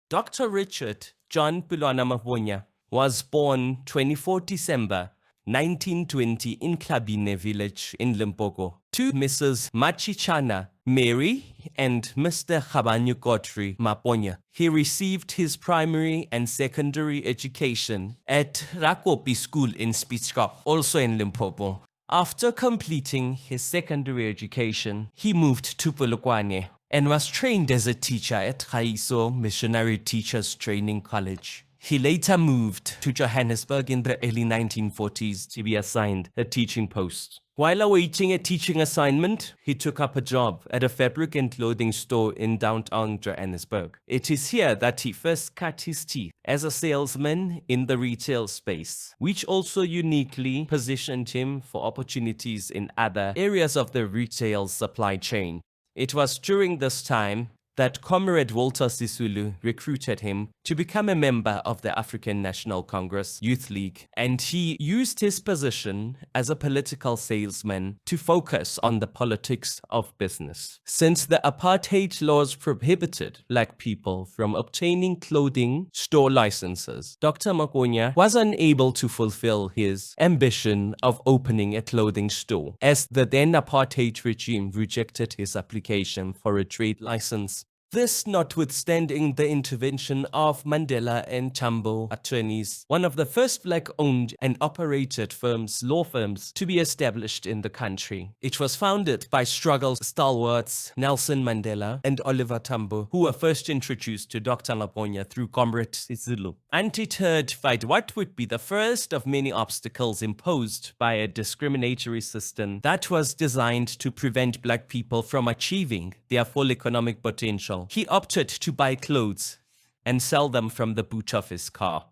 Dr. Richard John Pulwana Maponya was born 24 December 1920 in Klabine village in Limpopo to Mrs. Machichana Mary and Mr. Khabanyu Godfrey Maponya. He received his primary and secondary education at Rakopi School in Spitskop, also in Limpopo. After completing his secondary education, he moved to Polokwane and was trained as a teacher at Khaiso Missionary Teachers Training College. He later moved to Johannesburg in the early 1940s to be assigned a teaching post. While awaiting a teaching assignment, he took up a job at a fabric and clothing store in downtown Johannesburg. It is here that he first cut his teeth as a salesman in the retail space, which also uniquely positioned him for opportunities in other areas of the retail supply chain. It was during this time that Comrade Walter Sisulu recruited him to become a member of the African National Congress Youth League, and he used his position as a political salesman to focus on the politics of business. Since the apartheid laws prohibited black people from obtaining clothing store licenses, Dr. Maponya was unable to fulfill his ambition of opening a clothing store, as the then apartheid regime rejected his application for a trade license. This notwithstanding the intervention of Mandela and Tambo attorneys, one of the first black-owned and operated law firms to be established in the country. It was founded by struggle stalwarts Nelson Mandela and Oliver Tambo, who were first introduced to Dr. Maponya through Comrade Sisulu. Undeterred by what would be the first of many obstacles imposed by a discriminatory system that was designed to prevent black people from achieving their full economic potential, he opted to buy clothes and sell them from the boot of his car.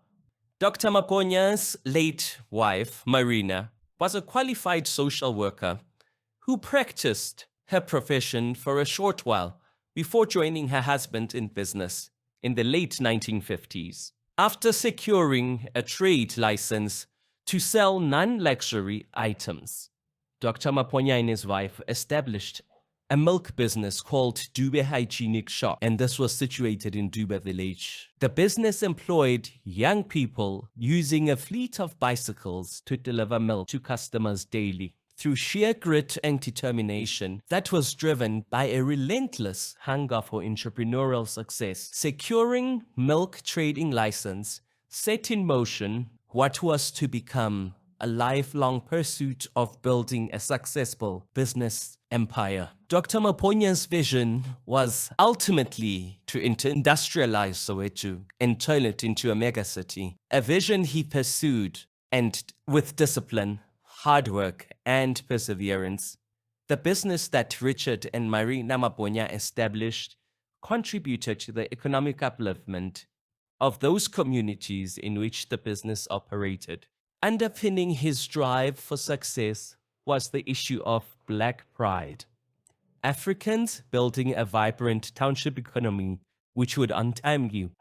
Dr. Maponya's late wife, Marina, was a qualified social worker who practiced her profession for a short while before joining her husband in business in the late 1950s. After securing a trade license to sell non-luxury items, Dr. Maponya and his wife established a milk business called Dube Hygienic Shop, and this was situated in Dube village. The business employed young people using a fleet of bicycles to deliver milk to customers daily. Through sheer grit and determination that was driven by a relentless hunger for entrepreneurial success, securing milk trading license set in motion what was to become a lifelong pursuit of building a successful business empire. Dr. Maponya's vision was ultimately to industrialize Soweto and turn it into a megacity, a vision he pursued, and with discipline, hard work, and perseverance. The business that Richard and Marina Maponya established contributed to the economic upliftment of those communities in which the business operated. Underpinning his drive for success was the issue of black pride. Africans building a vibrant township economy which would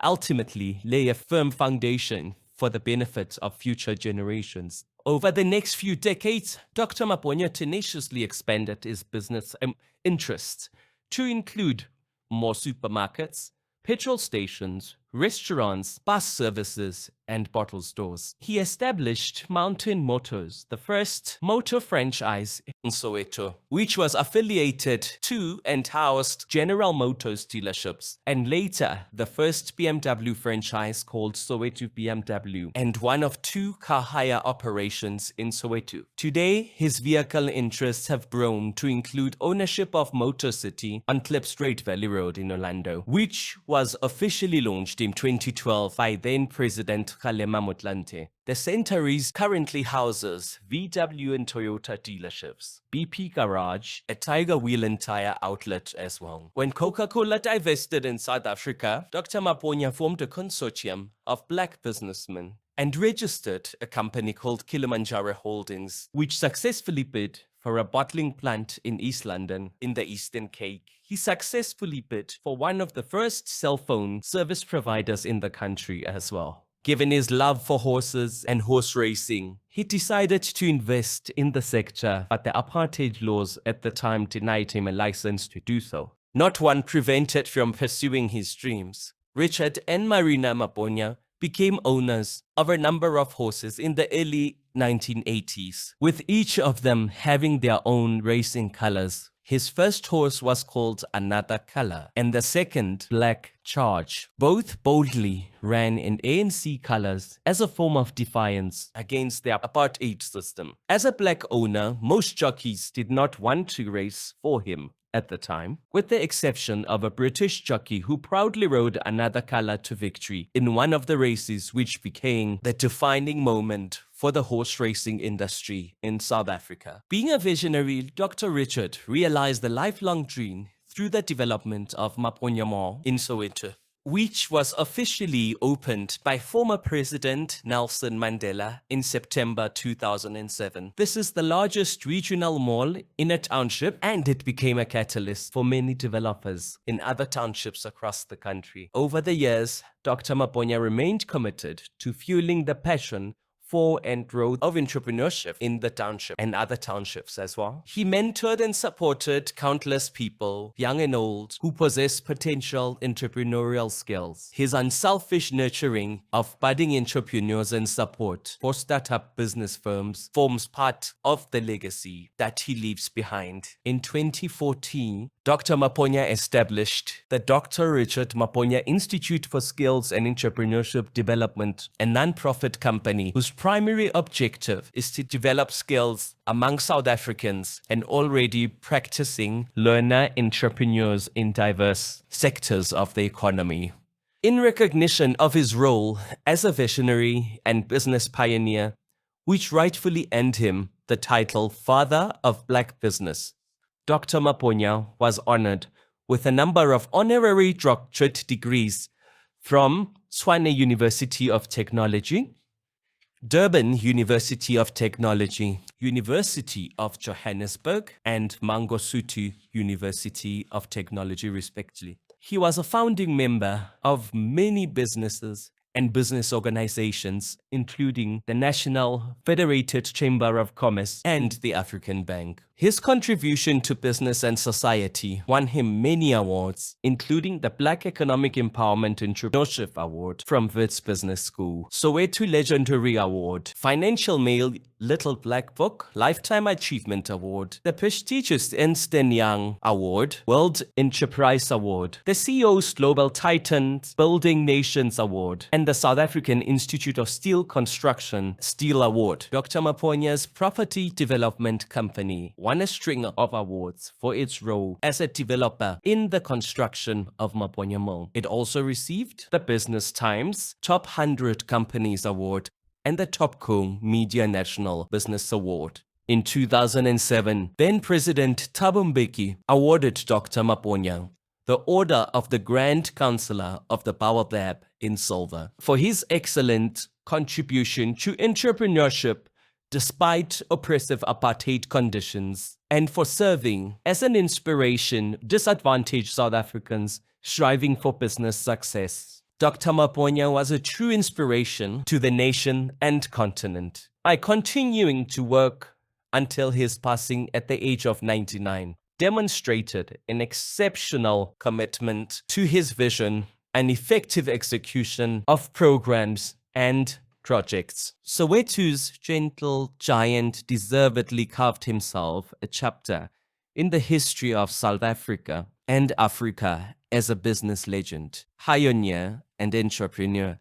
ultimately lay a firm foundation for the benefits of future generations. Over the next few decades, Dr. Maponya tenaciously expanded his business interests to include more supermarkets, petrol stations, restaurants, bus services, and bottle stores. He established Mountain Motors, the first motor franchise in Soweto, which was affiliated to and housed General Motors dealerships, and later the first BMW franchise called Soweto BMW, and one of 2 car hire operations in Soweto. Today, his vehicle interests have grown to include ownership of Motor City on Klipstraight Valley Road in Orlando, which was officially launched in 2012 by then-President Kgalema Motlanthe. The Centuries currently houses VW and Toyota dealerships, BP Garage, a Tiger Wheel and Tire outlet as well. When Coca-Cola divested in South Africa, Dr. Maponya formed a consortium of black businessmen and registered a company called Kilimanjaro Holdings, which successfully bid for a bottling plant in East London in the Eastern Cape. He successfully bid for one of the first cell phone service providers in the country as well. Given his love for horses and horse racing, he decided to invest in the sector, but the apartheid laws at the time denied him a license to do so. Not one prevented from pursuing his dreams. Richard and Marina Maponya became owners of a number of horses in the early 1980s, with each of them having their own racing colors. His first horse was called Another Color, and the second, Black Charge. Both boldly ran in ANC colors as a form of defiance against the apartheid system. As a black owner, most jockeys did not want to race for him at the time, with the exception of a British jockey who proudly rode Another Color to victory in one of the races which became the defining moment for the horse racing industry in South Africa. Being a visionary, Dr. Richard realized the lifelong dream through the development of Maponya Mall in Soweto, which was officially opened by former President Nelson Mandela in September 2007. This is the largest regional mall in a township, and it became a catalyst for many developers in other townships across the country. Over the years, Dr. Maponya remained committed to fueling the passion for and growth of entrepreneurship in the township and other townships as well. He mentored and supported countless people, young and old, who possess potential entrepreneurial skills. His unselfish nurturing of budding entrepreneurs and support for startup business firms forms part of the legacy that he leaves behind. In 2014, Dr. Maponya established the Dr. Richard Maponya Institute for Skills and Entrepreneurship Development, a non-profit company whose primary objective is to develop skills among South Africans and already practicing learner entrepreneurs in diverse sectors of the economy. In recognition of his role as a visionary and business pioneer, which rightfully earned him the title Father of Black Business, Dr. Maponya was honored with a number of honorary doctorate degrees from Tshwane University of Technology, Durban University of Technology, University of Johannesburg, and Mangosuthu University of Technology, respectively. He was a founding member of many businesses and business organizations, including the National Federated Chamber of Commerce and the African Bank. His contribution to business and society won him many awards, including the Black Economic Empowerment Entrepreneurship Award from Wits Business School, Soweto Legendary Award, Financial Mail Little Black Book Lifetime Achievement Award, the prestigious Ernst & Young Award, World Enterprise Award, the CEO's Global Titans Building Nations Award, and the South African Institute of Steel Construction Steel Award. Dr. Maponya's property development company won a string of awards for its role as a developer in the construction of Maponya Mall. It also received the Business Times Top 100 Companies Award and the Topco Media National Business Award. In 2007, then President Thabo Mbeki awarded Dr. Maponya the Order of the Grand Counselor of the Baobab in silver for his excellent contribution to entrepreneurship despite oppressive apartheid conditions, and for serving as an inspiration to disadvantaged South Africans striving for business success. Dr. Maponya was a true inspiration to the nation and continent by continuing to work until his passing at the age of 99, demonstrated an exceptional commitment to his vision and effective execution of programs and projects. Soweto's gentle giant deservedly carved himself a chapter in the history of South Africa and Africa as a business legend, pioneer, and entrepreneur.